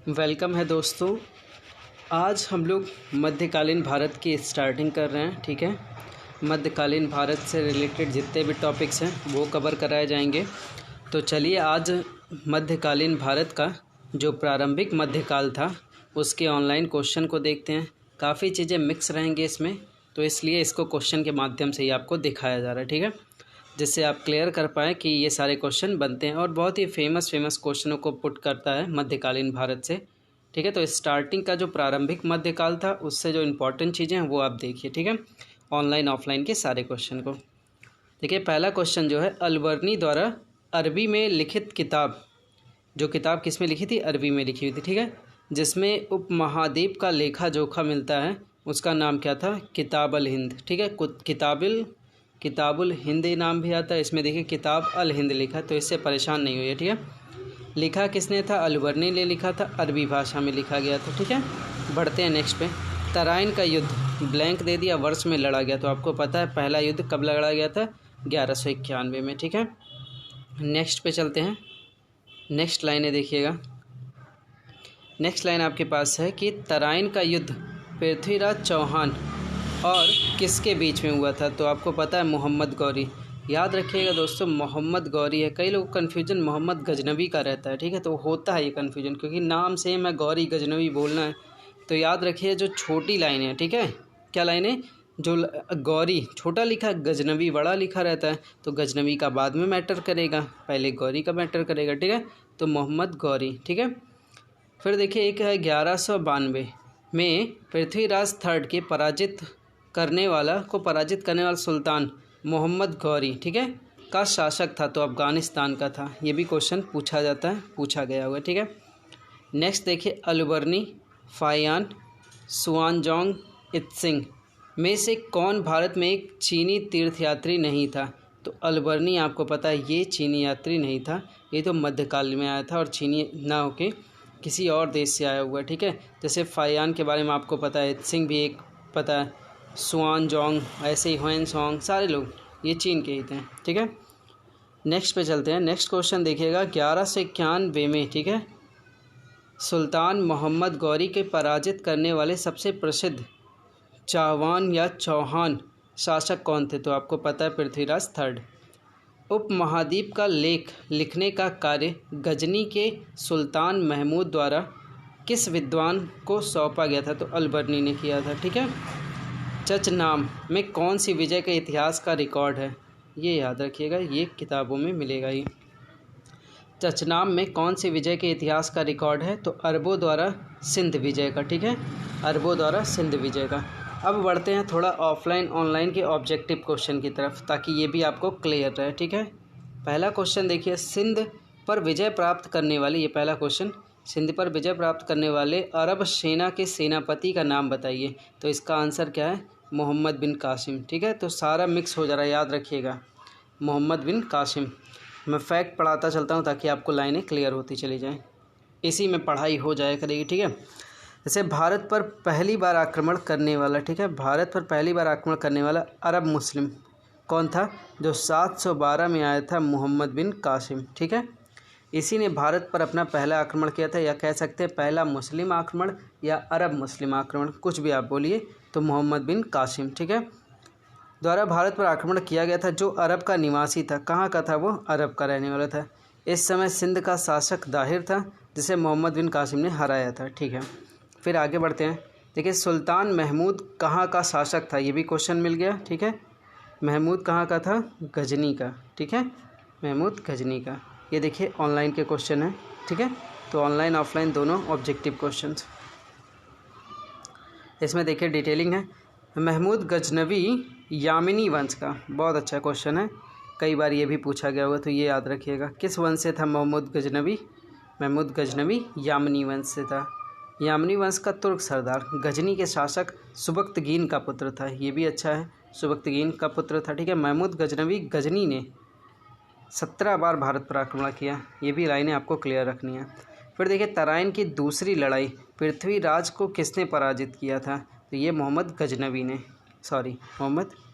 Welcome है दोस्तों। आज हम लोग मध्यकालीन भारत की स्टार्टिंग कर रहे हैं। ठीक है, मध्यकालीन भारत से रिलेटेड जितने भी टॉपिक्स हैं वो कवर कराए जाएंगे। तो चलिए आज मध्यकालीन भारत का जो प्रारंभिक मध्यकाल था उसके ऑनलाइन क्वेश्चन को देखते हैं। काफ़ी चीज़ें मिक्स रहेंगे इसमें, तो इसलिए इसको क्वेश्चन के माध्यम से ही आपको दिखाया जा रहा है। ठीक है, जिससे आप क्लियर कर पाएँ कि ये सारे क्वेश्चन बनते हैं और बहुत ही फेमस क्वेश्चनों को पुट करता है मध्यकालीन भारत से। ठीक है, तो स्टार्टिंग का जो प्रारंभिक मध्यकाल था उससे जो इम्पोर्टेंट चीज़ें हैं वो आप देखिए। ठीक है, ऑनलाइन ऑफलाइन के सारे क्वेश्चन को देखिए। पहला क्वेश्चन जो है, अलबर्नी द्वारा अरबी में लिखित किताब, जो किताब किस में लिखी थी? अरबी में लिखी हुई थी। ठीक है, जिसमें उपमहाद्वीप का लेखा जोखा मिलता है, उसका नाम क्या था? किताब अल हिंद। ठीक है, किताबुल हिंद नाम भी आता है इसमें। देखिए किताब अल हिंद लिखा, तो इससे परेशान नहीं हुई है। ठीक है, लिखा किसने था? अलबर्नी ने लिखा था, अरबी भाषा में लिखा गया था। ठीक है, बढ़ते हैं नेक्स्ट पे। तराइन का युद्ध, ब्लैंक दे दिया, वर्ष में लड़ा गया। तो आपको पता है पहला युद्ध कब लड़ा गया था? 1191 में। ठीक है, नेक्स्ट पे चलते हैं। नेक्स्ट लाइनें देखिएगा। नेक्स्ट लाइन आपके पास है कि तराइन का युद्ध पृथ्वीराज चौहान और किसके बीच में हुआ था? तो आपको पता है मोहम्मद गौरी। याद रखिएगा दोस्तों, मोहम्मद गौरी है। कई लोग कन्फ्यूजन मोहम्मद गजनवी का रहता है। ठीक है, तो होता है ये कन्फ्यूजन क्योंकि नाम सेम है, गौरी गजनवी बोलना है। तो याद रखिए जो छोटी लाइन है, ठीक है, क्या लाइन है? जो गौरी छोटा लिखा, गजनवी बड़ा लिखा रहता है, तो गजनवी का बाद में मैटर करेगा, पहले गौरी का मैटर करेगा। ठीक है, तो मोहम्मद गौरी। ठीक है, फिर देखिए एक है 1192 में पृथ्वीराज थर्ड के पराजित करने वाला सुल्तान मोहम्मद गौरी, ठीक है, का शासक था। तो अफ़गानिस्तान का था। ये भी क्वेश्चन पूछा जाता है, पूछा गया हुआ। ठीक है, नेक्स्ट देखिए, अलबर्नी, फायान, सुआनजोंग इत्सिंग में से कौन भारत में एक चीनी तीर्थयात्री नहीं था? तो अलबर्नी आपको पता है ये चीनी यात्री नहीं था, ये तो मध्यकाल में आया था और चीनी ना होके किसी और देश से आया हुआ है। ठीक है, जैसे फायान के बारे में आपको पता है, इत्सिंग भी एक पता है, सुआनजोंग, ऐसे ही ह्वेनसोंग, सारे लोग ये चीन के ही थे। ठीक है, नेक्स्ट पे चलते हैं। नेक्स्ट क्वेश्चन देखिएगा, 1191 में, ठीक है, सुल्तान मोहम्मद गौरी के पराजित करने वाले सबसे प्रसिद्ध चाहवान या चौहान शासक कौन थे? तो आपको पता है पृथ्वीराज थर्ड। उपमहाद्वीप का लेख लिखने का कार्य गजनी के सुल्तान महमूद द्वारा किस विद्वान को सौंपा गया था? तो अलबर्नी ने किया था। ठीक है, चचनाम में कौन सी विजय के इतिहास का रिकॉर्ड है? ये याद रखिएगा, ये किताबों में मिलेगा ही। चचनाम में कौन सी विजय के इतिहास का रिकॉर्ड है? तो अरबों द्वारा सिंध विजय का। ठीक है, अरबों द्वारा सिंध विजय का। अब बढ़ते हैं थोड़ा ऑफलाइन ऑनलाइन के ऑब्जेक्टिव क्वेश्चन की तरफ, ताकि ये भी आपको क्लियर रहे। ठीक है, पहला क्वेश्चन देखिए, सिंध पर विजय प्राप्त करने वाले, ये पहला क्वेश्चन, सिंध पर विजय प्राप्त करने वाले अरब सेना के सेनापति का नाम बताइए। तो इसका आंसर क्या है? मोहम्मद बिन कासिम। ठीक है, तो सारा मिक्स हो जा रहा है, याद रखिएगा, मोहम्मद बिन कासिम। मैं फैक्ट पढ़ाता चलता हूँ ताकि आपको लाइनें क्लियर होती चली जाएं, इसी में पढ़ाई हो जाए करेगी। ठीक है, जैसे भारत पर पहली बार आक्रमण करने वाला, ठीक है, भारत पर पहली बार आक्रमण करने वाला अरब मुस्लिम कौन था? जो 712 में आया था, मोहम्मद बिन कासिम। ठीक है, इसी ने भारत पर अपना पहला आक्रमण किया था, या कह सकते हैं पहला मुस्लिम आक्रमण या अरब मुस्लिम आक्रमण, कुछ भी आप बोलिए। तो मोहम्मद बिन कासिम, ठीक है, द्वारा भारत पर आक्रमण किया गया था। जो अरब का निवासी था, कहाँ का था वो? अरब का रहने वाला था। इस समय सिंध का शासक दाहिर था, जिसे मोहम्मद बिन कासिम ने हराया था। ठीक है, फिर आगे बढ़ते हैं। देखिए, सुल्तान महमूद कहाँ का शासक था? ये भी क्वेश्चन मिल गया। ठीक है, महमूद कहाँ का था? गजनी का। ठीक है, महमूद गजनी का। ये देखिए ऑनलाइन के क्वेश्चन है। ठीक है, तो ऑनलाइन ऑफलाइन दोनों ऑब्जेक्टिव क्वेश्चंस। इसमें देखिए डिटेलिंग है। महमूद गजनवी यामिनी वंश का, बहुत अच्छा क्वेश्चन है, कई बार ये भी पूछा गया होगा, तो ये याद रखिएगा। किस वंश से था महमूद गजनवी? महमूद गजनवी यामिनी वंश से था। यामिनी वंश का तुर्क सरदार गजनी के शासक सुबक्तगीन का पुत्र था। ये भी अच्छा है, सुबक्तगीन का पुत्र था। ठीक है, महमूद गजनवी गजनी ने 17 बार भारत पर आक्रमण किया। ये भी लाइनें आपको क्लियर रखनी है। फिर देखिए, तराइन की दूसरी लड़ाई पृथ्वीराज को किसने पराजित किया था? तो ये मोहम्मद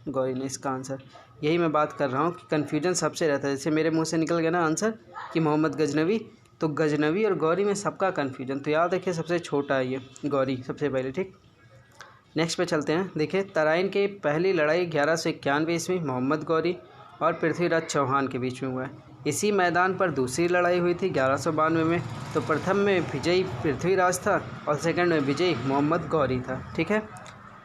गौरी ने इसका आंसर। यही मैं बात कर रहा हूँ कि कन्फ्यूजन सबसे रहता है। जैसे मेरे मुंह से निकल गया ना आंसर कि मोहम्मद गजनवी, तो गजनवी और गौरी में सबका कन्फ्यूजन, तो याद रखिए सबसे छोटा है ये गौरी सबसे पहले, ठीक। नेक्स्ट पे चलते हैं। देखिए तराइन की पहली लड़ाई 1191 ईस्वी मोहम्मद गौरी और पृथ्वीराज चौहान के बीच में हुआ है। इसी मैदान पर दूसरी लड़ाई हुई थी 1192 में। तो प्रथम में विजयी पृथ्वीराज था और सेकंड में विजयी मोहम्मद गौरी था, ठीक है।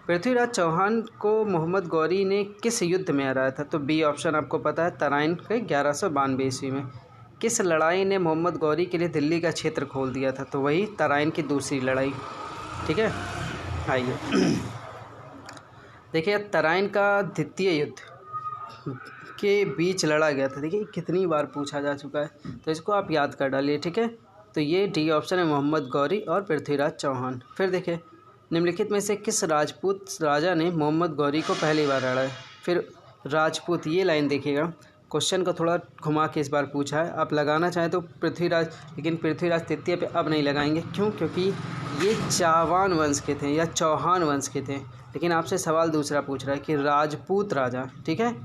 पृथ्वीराज चौहान को मोहम्मद गौरी ने किस युद्ध में हराया था? तो बी ऑप्शन आपको पता है, तराइन के 1192 ईस्वी में। किस लड़ाई ने मोहम्मद गौरी के लिए दिल्ली का क्षेत्र खोल दिया था? तो वही तराइन की दूसरी लड़ाई, ठीक है। आइए देखिए तराइन का द्वितीय युद्ध के बीच लड़ा गया था। देखिए कितनी बार पूछा जा चुका है, तो इसको आप याद कर डालिए, ठीक है। तो ये डी ऑप्शन है, मोहम्मद गौरी और पृथ्वीराज चौहान। फिर देखिए निम्नलिखित में से किस राजपूत राजा ने मोहम्मद गौरी को पहली बार लड़ा है? फिर राजपूत, ये लाइन देखिएगा, क्वेश्चन को थोड़ा घुमा के इस बार पूछा है। आप लगाना चाहें तो पृथ्वीराज, लेकिन पृथ्वीराज तृतीय पे अब नहीं लगाएंगे। क्यों? क्योंकि ये चावान वंश के थे या चौहान वंश के थे। लेकिन आपसे सवाल दूसरा पूछ रहा है कि राजपूत राजा, ठीक है,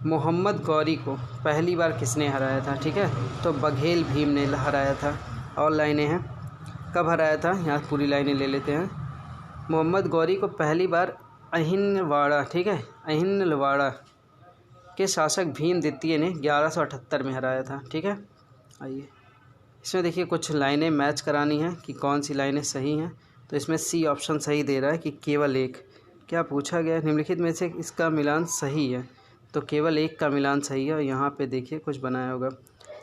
मोहम्मद गौरी को पहली बार किसने हराया था? ठीक है, तो बघेल भीम ने हराया था। और लाइनें हैं, कब हराया था, यहाँ पूरी लाइनें ले लेते हैं। मोहम्मद गौरी को पहली बार अहिनवाड़ा, ठीक है, अहिनवाड़ा के शासक भीम द्वितीय ने 1178 में हराया था, ठीक है। आइए इसमें देखिए कुछ लाइनें मैच करानी है कि कौन सी लाइनें सही हैं। तो इसमें सी ऑप्शन सही दे रहा है कि केवल एक। क्या पूछा गया? निम्नलिखित में से इसका मिलान सही है, तो केवल एक का मिलान सही है। और यहाँ पे देखिए कुछ बनाया होगा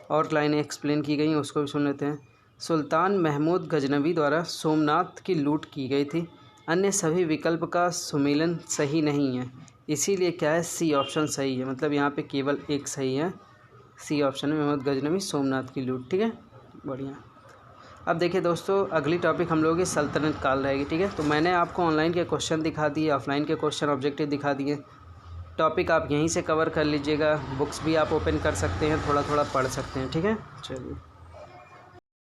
और लाइनें एक्सप्लेन की गई हैं, उसको भी सुन लेते हैं। सुल्तान महमूद गजनवी द्वारा सोमनाथ की लूट की गई थी। अन्य सभी विकल्प का सुमेलन सही नहीं है, इसीलिए क्या है, सी ऑप्शन सही है। मतलब यहाँ पे केवल एक सही है, सी ऑप्शन में महमूद गजनवी सोमनाथ की लूट, ठीक है, बढ़िया। अब देखिए दोस्तों अगली टॉपिक हम लोगों की सल्तनत काल रहेगी, ठीक है। तो मैंने आपको ऑनलाइन के क्वेश्चन दिखा दिए, ऑफलाइन के क्वेश्चन ऑब्जेक्टिव दिखा दिए। टॉपिक आप यहीं से कवर कर लीजिएगा, बुक्स भी आप ओपन कर सकते हैं, थोड़ा थोड़ा पढ़ सकते हैं, ठीक है। चलिए।